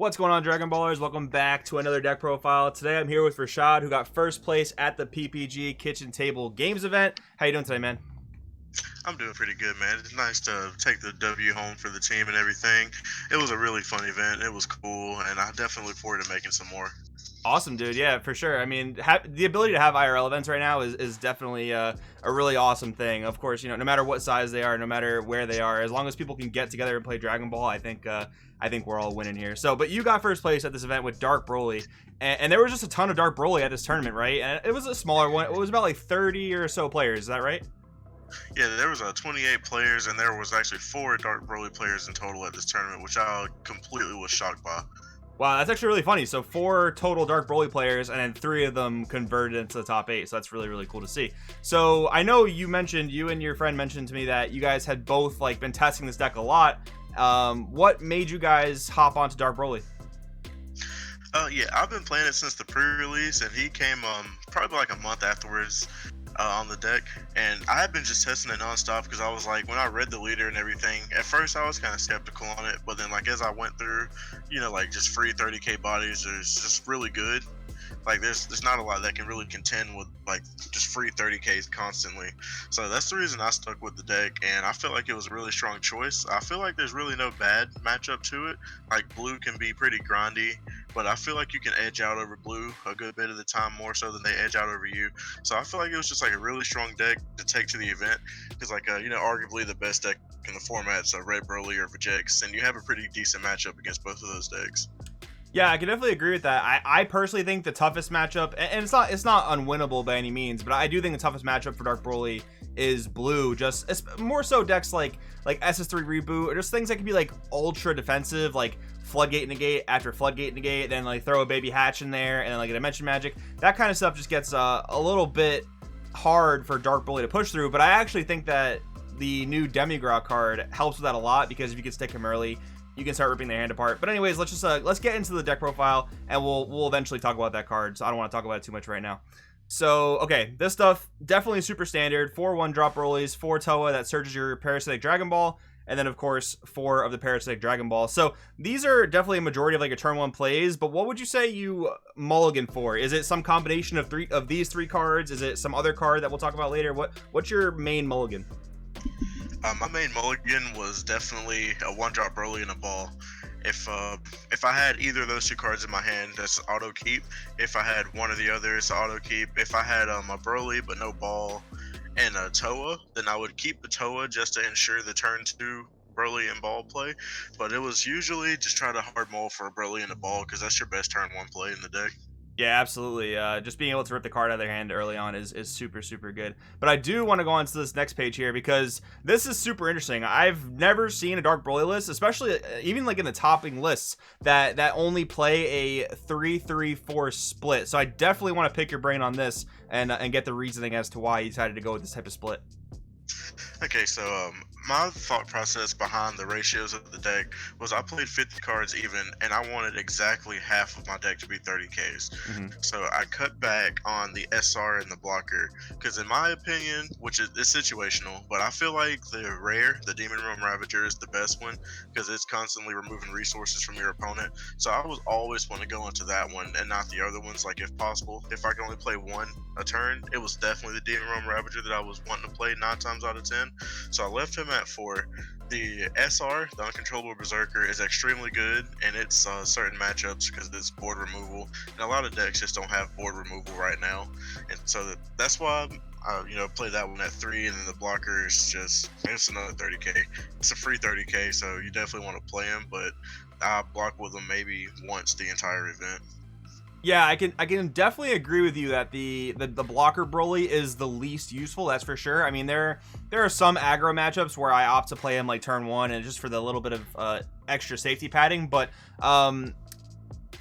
What's going on, Dragon Ballers? Welcome back to another deck profile. Today I'm here with Rashaad, who got first place at the PPG Kitchen Table Games event. How you doing today, man? I'm doing pretty good, man. It's nice to take the W home for the team and everything. It was a really fun event. It was cool, and I definitely look forward to making some more. Awesome, dude. Yeah, for sure. I mean, the ability to have IRL events right now is definitely a really awesome thing. Of course, you know, no matter what size they are, no matter where they are, as long as people can get together and play Dragon Ball, I think we're all winning here. So, but you got first place at this event with Dark Broly, and there was just a ton of Dark Broly at this tournament, right? And it was a smaller one. It was about like 30 or so players. Is that right? Yeah, there was 28 players, and there was actually 4 Dark Broly players in total at this tournament, which I completely was shocked by. Wow, that's actually really funny. So 4 total Dark Broly players, and then 3 of them converted into the top 8. So that's really, really cool to see. So I know you and your friend mentioned to me that you guys had both like been testing this deck a lot. What made you guys hop onto Dark Broly? Yeah, I've been playing it since the pre-release, and he came probably like a month afterwards on the deck, and I had been just testing it nonstop because I was like, when I read the leader and everything, at first I was kind of skeptical on it, but then like as I went through, you know, like just free 30k bodies is just really good. Like there's not a lot that can really contend with like just free 30ks constantly. So that's the reason I stuck with the deck, and I feel like it was a really strong choice. I feel like there's really no bad matchup to it. Like blue can be pretty grindy, but I feel like you can edge out over blue a good bit of the time, more so than they edge out over you. So I feel like it was just like a really strong deck to take to the event, because like you know, arguably the best deck in the format's Red Broly or Vegeks, and you have a pretty decent matchup against both of those decks. Yeah, I can definitely agree with that. I personally think the toughest matchup, and it's not unwinnable by any means, but I do think the toughest matchup for Dark Broly is blue. Just more so decks like SS3 Reboot, or just things that can be like ultra defensive, like Floodgate Negate after Floodgate Negate, then like throw a Baby Hatch in there, and then like a Dimension Magic. That kind of stuff just gets a little bit hard for Dark Broly to push through. But I actually think that the new Demigra card helps with that a lot, because if you can stick him early, you can start ripping their hand apart. But anyways, let's get into the deck profile, and we'll eventually talk about that card. So I don't want to talk about it too much right now. So okay, this stuff definitely super standard. 4 1-drop Brolys, 4 Toa that surges your Parasitic Dragon Ball, and then of course 4 of the Parasitic Dragon Ball. So these are definitely a majority of like a turn 1 plays. But what would you say you mulligan for? Is it some combination of these 3 cards? Is it some other card that we'll talk about later? What's your main mulligan? My main mulligan was definitely a 1-drop Broly and a ball. If I had either of those 2 cards in my hand, that's auto keep. If I had one or the other, it's auto keep. If I had a Broly but no ball and a Toa, then I would keep the Toa just to ensure the turn 2 Broly and ball play. But it was usually just try to hard mull for a Broly and a ball, because that's your best turn 1 play in the deck. Yeah, absolutely. Just being able to rip the card out of their hand early on is super, super good. But I do want to go on to this next page here, because this is super interesting. I've never seen a Dark Broly list, especially even like in the topping lists, that only play a 3-3-4 split. So I definitely want to pick your brain on this and get the reasoning as to why you decided to go with this type of split. Okay, so my thought process behind the ratios of the deck was I played 50 cards even, and I wanted exactly half of my deck to be 30Ks. Mm-hmm. So I cut back on the SR and the blocker, because in my opinion, which is situational, but I feel like the rare, the Demon Realm Ravager, is the best one, because it's constantly removing resources from your opponent. So I was always want to go into that one and not the other ones, like if possible. If I could only play one a turn, it was definitely the Demon Realm Ravager that I was wanting to play 9 times out of 10. So I left him at 4. The SR, the Uncontrollable Berserker, is extremely good, and it's certain matchups because it's board removal, and a lot of decks just don't have board removal right now, and so that's why I play that one at 3. And then the blocker is just, it's another 30k. It's a free 30k, so you definitely want to play him, but I block with him maybe once the entire event. Yeah, I can definitely agree with you that the blocker Broly is the least useful. That's for sure. I mean, there are some aggro matchups where I opt to play him like turn 1 and just for the little bit of extra safety padding. But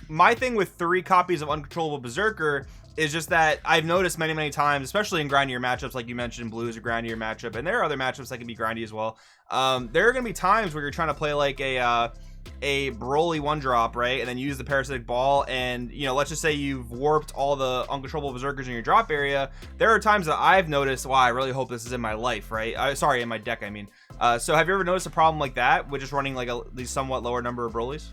my thing with 3 copies of Uncontrollable Berserker is just that I've noticed many times, especially in grindier matchups, like you mentioned, blue is a grindier matchup, and there are other matchups that can be grindy as well. There are going to be times where you're trying to play like a Broly 1-drop, right, and then use the Parasitic Ball, and let's just say you've warped all the Uncontrollable Berserkers in your drop area. There are times that I've noticed, wow, I really hope this is in my life, right? Sorry, in my deck, I mean. So have you ever noticed a problem like that with just running like these somewhat lower number of Brolys?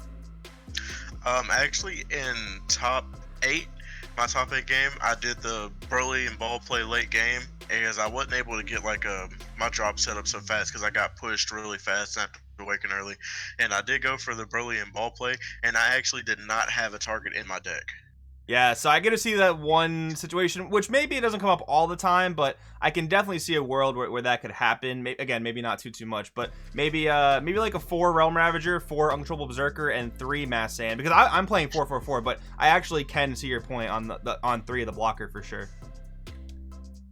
Actually, in top 8, my top 8 game, I did the Broly and ball play late game, because I wasn't able to get like my drop set up so fast because I got pushed really fast after waking early, and I did go for the Broly and ball play, and I actually did not have a target in my deck. Yeah, so I get to see that one situation, which maybe it doesn't come up all the time, but I can definitely see a world where that could happen. Again, maybe not too much, but maybe like a 4 Realm Ravager, 4 Uncontrollable Berserker, and 3 Mass Sand, because I'm playing 4/4/4, but I actually can see your point on on 3 of the blocker for sure.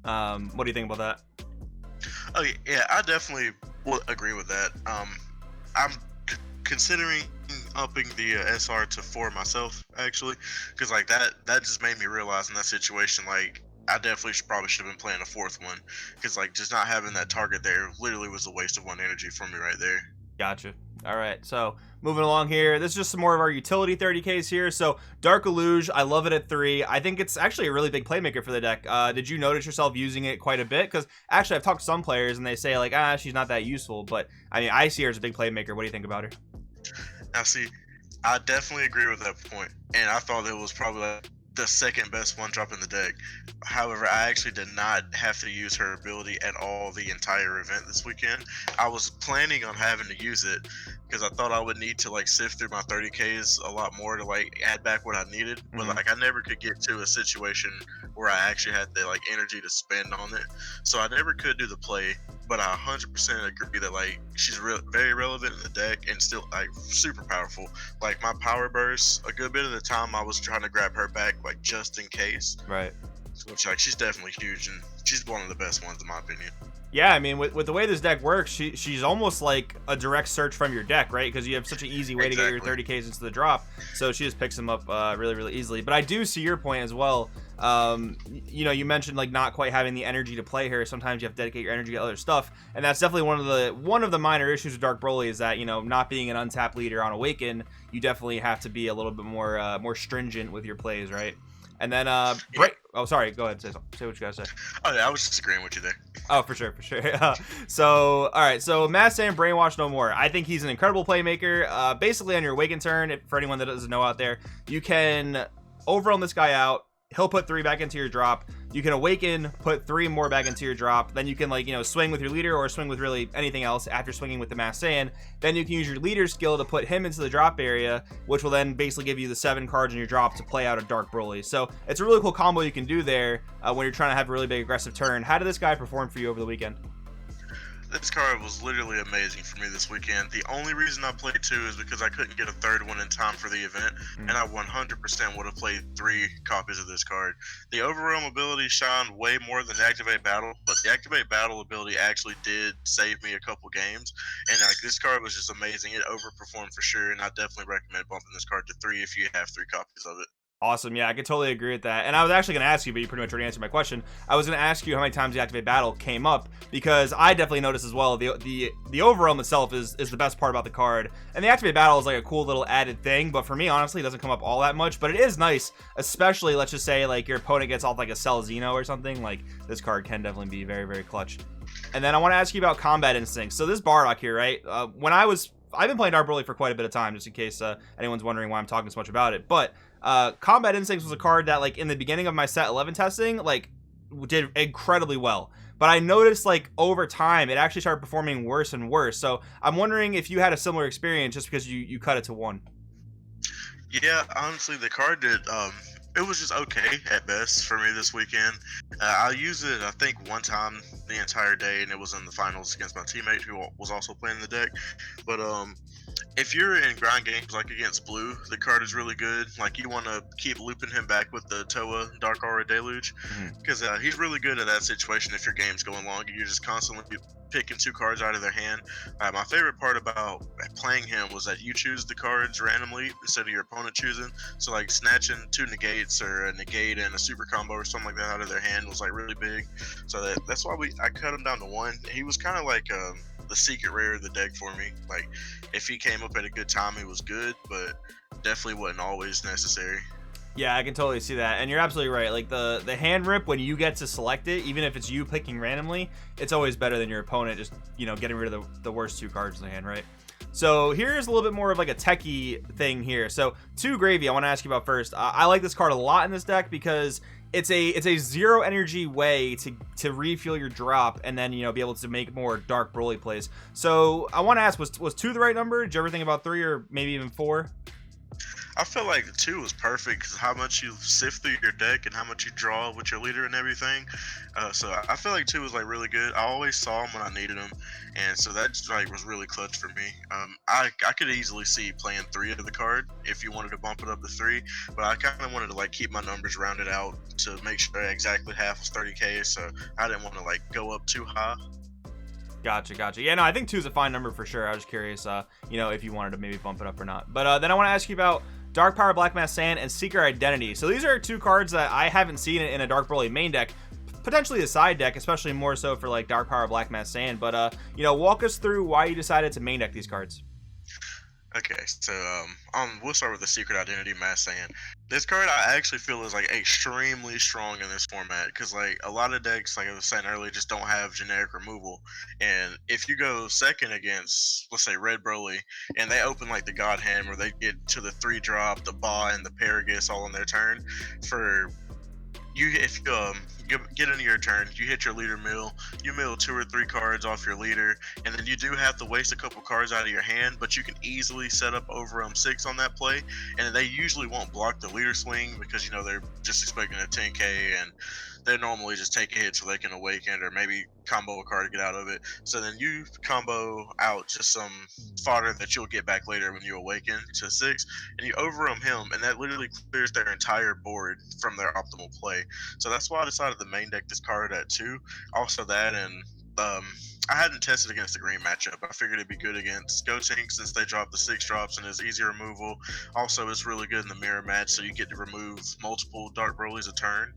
What do you think about that? Oh yeah, I definitely would agree with that. I'm considering upping the SR to 4 myself, actually, because like that just made me realize in that situation, like I definitely probably should have been playing a 4th one, because like just not having that target there literally was a waste of 1 energy for me right there. Gotcha. All right, so moving along here, this is just some more of our utility 30Ks here. So Darkaluge, I love it at 3. I think it's actually a really big playmaker for the deck. Did you notice yourself using it quite a bit? Because actually I've talked to some players and they say like, she's not that useful, but I mean, I see her as a big playmaker. What do you think about her? Now, see, I definitely agree with that point, and I thought it was probably like the second best one drop in the deck. However, I actually did not have to use her ability at all the entire event this weekend. I was planning on having to use it because I thought I would need to like sift through my 30Ks a lot more to like add back what I needed, but like I never could get to a situation where I actually had the like energy to spend on it, so I never could do the play. But I 100% agree that like she's very relevant in the deck and still like super powerful. Like my power burst, a good bit of the time I was trying to grab her back like just in case. Right. Which like she's definitely huge, and she's one of the best ones in my opinion. Yeah, I mean, with the way this deck works, she's almost like a direct search from your deck, right? Because you have such an easy way to get your 30Ks into the drop, so she just picks them up really easily. But I do see your point as well. You know, you mentioned like not quite having the energy to play her. Sometimes you have to dedicate your energy to other stuff, and that's definitely one of the minor issues with Dark Broly is that, you know, not being an untapped leader on Awaken, you definitely have to be a little bit more stringent with your plays, right? And then oh, sorry, go ahead, say what you gotta say. Oh yeah, I was just agreeing with you there. Oh, for sure. So all right, so Mass Sand, Brainwash no more. I think he's an incredible playmaker. Basically on your Awaken turn, for anyone that doesn't know out there, you can overwhelm this guy out. He'll put 3 back into your drop. You can Awaken, put 3 more back into your drop. Then you can, like, you know, swing with your leader or swing with really anything else after swinging with the Mass Sand. Then you can use your leader skill to put him into the drop area, which will then basically give you the 7 cards in your drop to play out a Dark Broly. So it's a really cool combo you can do there when you're trying to have a really big aggressive turn. How did this guy perform for you over the weekend? This card was literally amazing for me this weekend. The only reason I played 2 is because I couldn't get a 3rd one in time for the event, and I 100% would have played 3 copies of this card. The Overwhelm ability shined way more than the Activate Battle, but the Activate Battle ability actually did save me a couple games, and like this card was just amazing. It overperformed for sure, and I definitely recommend bumping this card to 3 if you have 3 copies of it. Awesome. Yeah, I could totally agree with that. And I was actually going to ask you, but you pretty much already answered my question. I was going to ask you how many times the Activate Battle came up, because I definitely noticed as well the Overwhelm itself is the best part about the card. And the Activate Battle is like a cool little added thing, but for me, honestly, it doesn't come up all that much. But it is nice, especially, let's just say, like your opponent gets off like a Cell Xeno or something. Like this card can definitely be very clutch. And then I want to ask you about Combat Instincts. So this Bardock here, right? I've been playing Dark Broly for quite a bit of time, just in case anyone's wondering why I'm talking so much about it. But Combat Instincts was a card that, like, in the beginning of my set 11 testing, like, did incredibly well. But I noticed, like, over time, it actually started performing worse and worse. So I'm wondering if you had a similar experience just because you cut it to 1. Yeah, honestly, the card did. It was just okay at best for me this weekend. I used it, I think, one time the entire day, and it was in the finals against my teammate who was also playing the deck. But if you're in grind games like against Blue, the card is really good. Like you want to keep looping him back with the Toa Dark Aura Deluge, because he's really good at that situation. If your game's going long and you're just constantly picking 2 cards out of their hand. My favorite part about playing him was that you choose the cards randomly instead of your opponent choosing. So like snatching 2 negates or a negate and a super combo or something like that out of their hand was like really big. So that's why I cut him down to 1. He was kind of like the secret rare of the deck for me. Like if he came up at a good time, he was good, but definitely wasn't always necessary. Yeah, I can totally see that, and you're absolutely right. Like the hand rip, when you get to select it, even if it's you picking randomly, it's always better than your opponent just, you know, getting rid of the worst 2 cards in the hand, right? So here's a little bit more of like a techie thing here. So 2 Gravy, I want to ask you about first. I like this card a lot in this deck because it's a 0 energy way to refuel your drop and then, you know, be able to make more Dark Broly plays. So I want to ask, was 2 the right number? Did you ever think about 3 or maybe even 4? I feel like the 2 was perfect because how much you sift through your deck and how much you draw with your leader and everything. So I feel like 2 was like really good. I always saw him when I needed him, and so that like was really clutch for me. I could easily see playing 3 of the card if you wanted to bump it up to 3, but I kind of wanted to like keep my numbers rounded out to make sure exactly half was 30k. So I didn't want to like go up too high. Gotcha. Yeah, no, I think 2 is a fine number for sure. I was curious, you know, if you wanted to maybe bump it up or not. But then I want to ask you about Dark Power, Black Mass Sand, and Secret Identity. So these are 2 cards that I haven't seen in a Dark Broly main deck, potentially a side deck, especially more so for like Dark Power, Black Mass Sand. But you know, walk us through why you decided to main deck these cards. Okay, so we'll start with the Secret Identity Mass Sand. This card I actually feel is like extremely strong in this format because like a lot of decks, like I was saying earlier, just don't have generic removal. And if you go second against, let's say, Red Broly, and they open like the God Hand where they get to the 3-drop, the Ba, and the Paragus all on their turn, for you, if you get into your turn, you hit your leader mill, you mill 2 or 3 cards off your leader, and then you do have to waste a couple cards out of your hand, but you can easily set up over 6 on that play, and they usually won't block the leader swing because, you know, they're just expecting a 10k, and they normally just take a hit so they can awaken or maybe combo a card to get out of it. So then you combo out just some fodder that you'll get back later when you awaken to 6, and you overwhelm him, and that literally clears their entire board from their optimal play. So that's why I decided to main deck this card at 2. Also that, and I hadn't tested against the green matchup. I figured it'd be good against Gotenks since they drop the 6 drops and it's easy removal. Also, it's really good in the mirror match, so you get to remove multiple Dark Broly's a turn.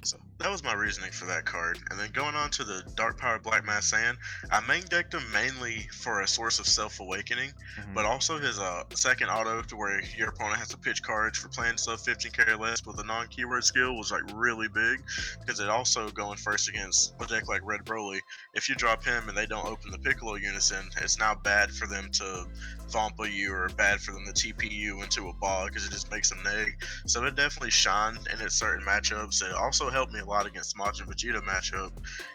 So that was my reasoning for that card. And then going on to the Dark Power Black Mass Sand, I main decked him mainly for a source of self-awakening, but also his second auto to where your opponent has to pitch cards for playing stuff 15k or less with a non-keyword skill was like really big, because it also going first against a deck like Red Broly. If you drop him and they don't open the Piccolo Unison, it's now bad for them to Vampa you or bad for them to TP you into a ball because it just makes them neg. So it definitely shined in its certain matchups. It also helped me a lot against Majin Vegeta matchup,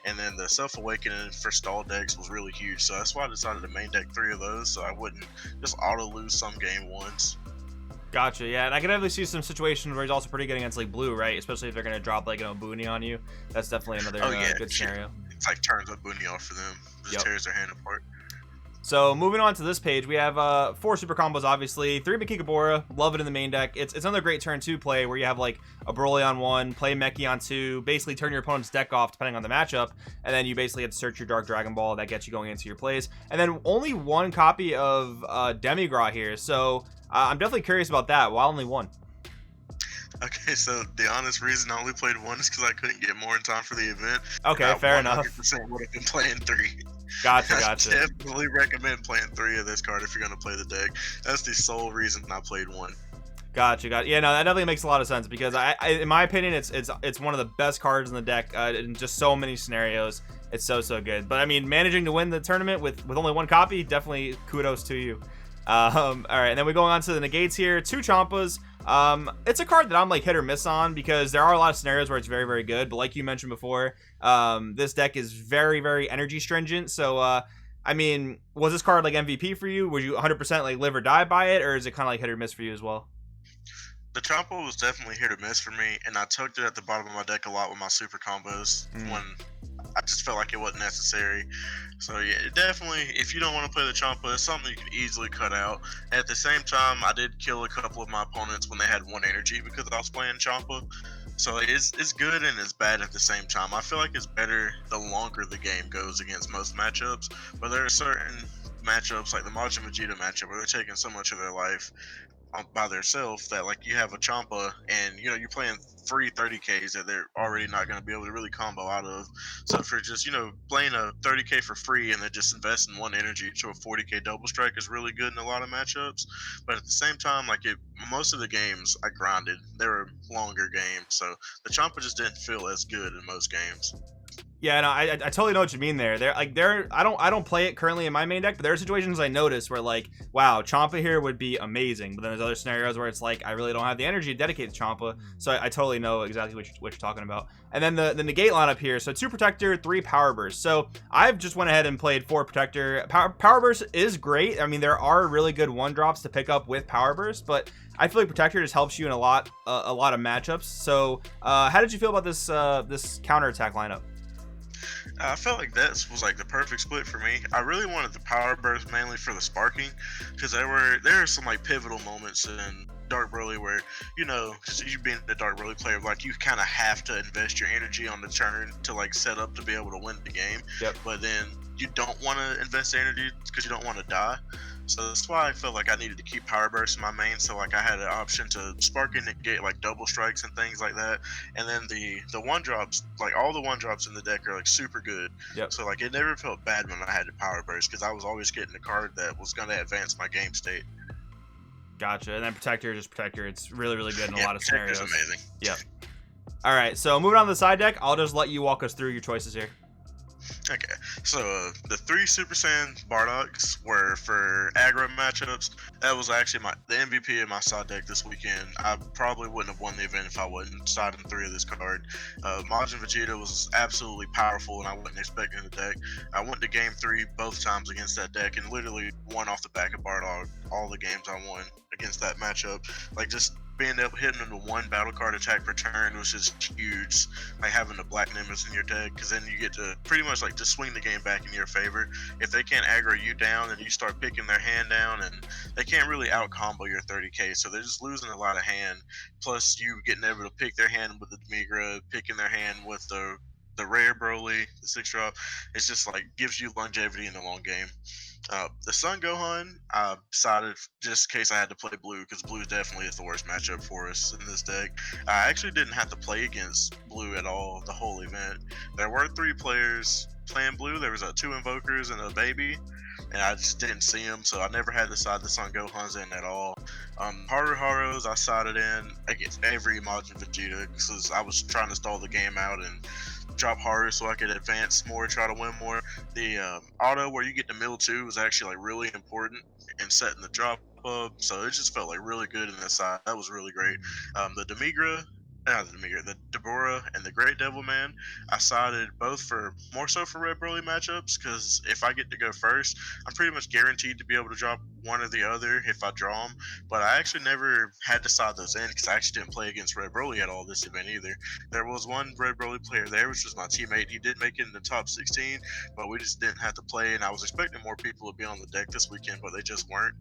and then the self-awakening for stall decks was really huge. So that's why I decided to main deck 3 of those so I wouldn't just auto lose some game ones. Gotcha, yeah, and I can definitely see some situations where he's also pretty good against like blue, right? Especially if they're gonna drop like an Obuni on you. That's definitely another good scenario. It's like turns Obuni off for them. Just tears their hand apart. So moving on to this page, we have 4 super combos, obviously. 3 Makikabora, love it in the main deck. It's another great turn 2 play where you have like a Broly on 1, play Meki on 2, basically turn your opponent's deck off depending on the matchup, and then you basically have to search your Dark Dragon Ball that gets you going into your plays. And then only 1 copy of Demigra here, so I'm definitely curious about that. Why only 1? Okay, so the honest reason I only played 1 is because I couldn't get more in time for the event. Okay, fair enough. 100% would have been playing 3. Gotcha. I definitely recommend playing 3 of this card if you're going to play the deck. That's the sole reason I played 1. Gotcha. Yeah, no, that definitely makes a lot of sense because I in my opinion, it's one of the best cards in the deck in just so many scenarios. It's so good. But I mean, managing to win the tournament with only 1 copy, definitely kudos to you. All right, and then we go on to the negates here. 2 Champas. It's a card that I'm like hit or miss on because there are a lot of scenarios where it's very good, but like you mentioned before, this deck is very energy stringent. So I mean, was this card like MVP for you? Would you 100% like live or die by it, or is it kind of like hit or miss for you as well? The Champa was definitely hit or miss for me, and I tucked it at the bottom of my deck a lot with my super combos when I just felt like it wasn't necessary. So yeah, definitely, if you don't want to play the Champa, it's something you can easily cut out. At the same time, I did kill a couple of my opponents when they had 1 energy because I was playing Champa. So it's good and it's bad at the same time. I feel like it's better the longer the game goes against most matchups, but there are certain matchups like the Majin Vegeta matchup where they're taking so much of their life by themselves that like you have a Champa and you know you're playing free 30ks that they're already not going to be able to really combo out of. So for just, you know, playing a 30k for free and then just investing 1 energy to a 40k double strike is really good in a lot of matchups. But at the same time, like most of the games I grinded, they were longer games, so the Champa just didn't feel as good in most games. Yeah, no, I totally know what you mean there. I don't play it currently in my main deck, but there are situations I notice where like, wow, Champa here would be amazing. But then there's other scenarios where it's like I really don't have the energy to dedicate to Champa. So I totally know exactly what you're talking about. And then the negate lineup here. So 2 protector, 3 power burst. So I've just went ahead and played 4 protector. Power burst is great. I mean, there are really good 1-drops to pick up with power burst, but I feel like protector just helps you in a lot of matchups. So how did you feel about this counterattack lineup? I felt like that was like the perfect split for me. I really wanted the power burst mainly for the sparking, because there are some like pivotal moments in Dark Broly where, you know, you being a Dark Broly player, like you kind of have to invest your energy on the turn to like set up to be able to win the game. Yep. But then you don't want to invest energy because you don't want to die. So that's why I felt like I needed to keep power burst in my main, so like I had an option to spark and negate like double strikes and things like that. And then the 1-drops, like all the 1-drops in the deck are like super good. Yep. So like it never felt bad when I had the power burst, because I was always getting a card that was going to advance my game state. Gotcha. And then protector, it's really good in a lot of scenarios. Amazing. Yep. All right, so moving on to the side deck, I'll just let you walk us through your choices here. Okay, so the 3 Super Saiyan Bardoks were for aggro matchups. That was actually the MVP of my side deck this weekend. I probably wouldn't have won the event if I wasn't siding 3 of this card. Majin Vegeta was absolutely powerful, and I wasn't expecting the deck. I went to game 3 both times against that deck, and literally won off the back of Bardock all the games I won against that matchup. Like, just being able to hit into 1 battle card attack per turn was just huge. Like having the Black Nimbus in your deck, because then you get to pretty much like just swing the game back in your favor. If they can't aggro you down, then you start picking their hand down, and they can't really out combo your 30k, so they're just losing a lot of hand. Plus you getting able to pick their hand with the Demigra, picking their hand with the rare Broly, the 6-drop. It's just like gives you longevity in the long game. The Sun Gohan, I decided just in case I had to play blue, because blue is definitely the worst matchup for us in this deck. I actually didn't have to play against blue at all the whole event. There were 3 players playing blue. There was 2 invokers and a baby, and I just didn't see them, so I never had to side the Sun Gohans in at all. Haru's I sided in against every Majin Vegeta, because I was trying to stall the game out and drop harder so I could advance more, try to win more. The auto where you get to mill 2 was actually like really important in setting the drop up, so it just felt like really good in this side. That was really great. The Deborah and the Great Devil Man, I sided both for more so for Red Broly matchups, because if I get to go first, I'm pretty much guaranteed to be able to drop one or the other if I draw them. But I actually never had to side those in, because I actually didn't play against Red Broly at all this event either. There was one Red Broly player there, which was my teammate. He did make it in the top 16, but we just didn't have to play, and I was expecting more people to be on the deck this weekend, but they just weren't.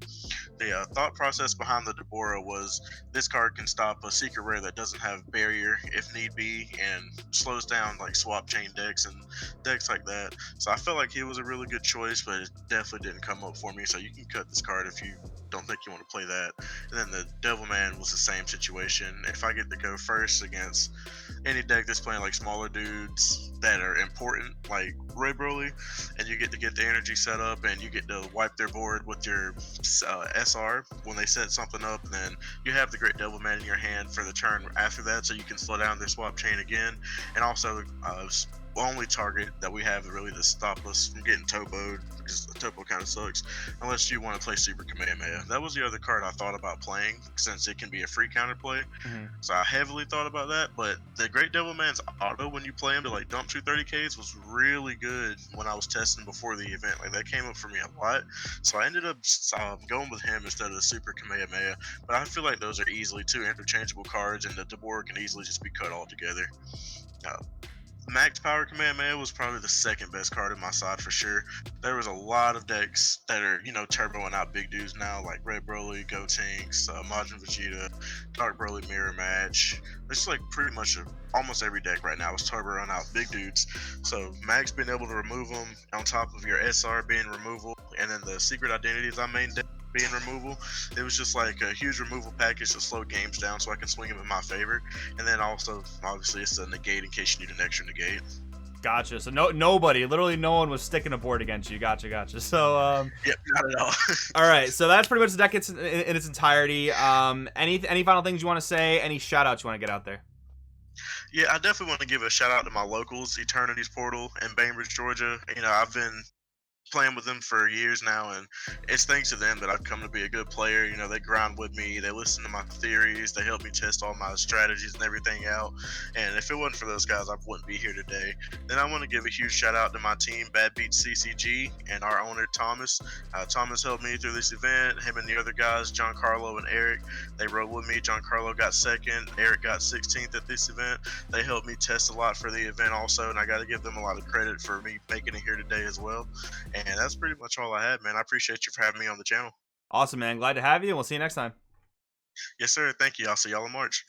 The thought process behind the Deborah was this card can stop a secret rare that doesn't have barrier if need be, and slows down like swap chain decks and decks like that. So I felt like he was a really good choice, but it definitely didn't come up for me. So you can cut this card if you don't think you want to play that. And then the Devilman was the same situation. If I get to go first against any deck that's playing like smaller dudes that are important, like Ray Broly, and you get to get the energy set up, and you get to wipe their board with your SR when they set something up, and then you have the Great Devilman in your hand for the turn after that, so you can slow down their swap chain again. And also only target that we have really to stop us from getting Toboed, because the Topo kind of sucks, unless you want to play Super Kamehameha. That was the other card I thought about playing, since it can be a free counterplay. So I heavily thought about that, but the Great Devilman's auto when you play him to like dump 230Ks was really good when I was testing before the event. Like that came up for me a lot, so I ended up going with him instead of the Super Kamehameha. But I feel like those are easily 2 interchangeable cards, and the Deborah can easily just be cut all together. Max Power Kamehameha was probably the second best card in my side for sure. There was a lot of decks that are, turboing out big dudes now, like Red Broly, Gotenks, Majin Vegeta, Dark Broly Mirror Match. It's like pretty much almost every deck right now is turboing out big dudes. So Max being able to remove them on top of your SR being removal, and then the Secret Identities I main deck being removal, it was just like a huge removal package to slow games down so I can swing them in my favor. And then also obviously it's a negate in case you need an extra negate. Gotcha. So literally no one was sticking a board against you. Gotcha. So yep, not at all. All right, so that's pretty much the deck in its entirety. Any final things you want to say? Any shout outs you want to get out there? Yeah, I definitely want to give a shout out to my locals, Eternity's Portal in Bainbridge, Georgia. I've been playing with them for years now, and it's thanks to them that I've come to be a good player. They grind with me, they listen to my theories, they help me test all my strategies and everything out. And if it wasn't for those guys, I wouldn't be here today. Then I want to give a huge shout out to my team, Bad Beat CCG, and our owner Thomas. Thomas helped me through this event. Him and the other guys, John Carlo and Eric, they rode with me. John Carlo got second, Eric got 16th at this event. They helped me test a lot for the event also, and I got to give them a lot of credit for me making it here today as well. And that's pretty much all I had, man. I appreciate you for having me on the channel. Awesome, man. Glad to have you, and we'll see you next time. Yes, sir. Thank you. I'll see y'all in March.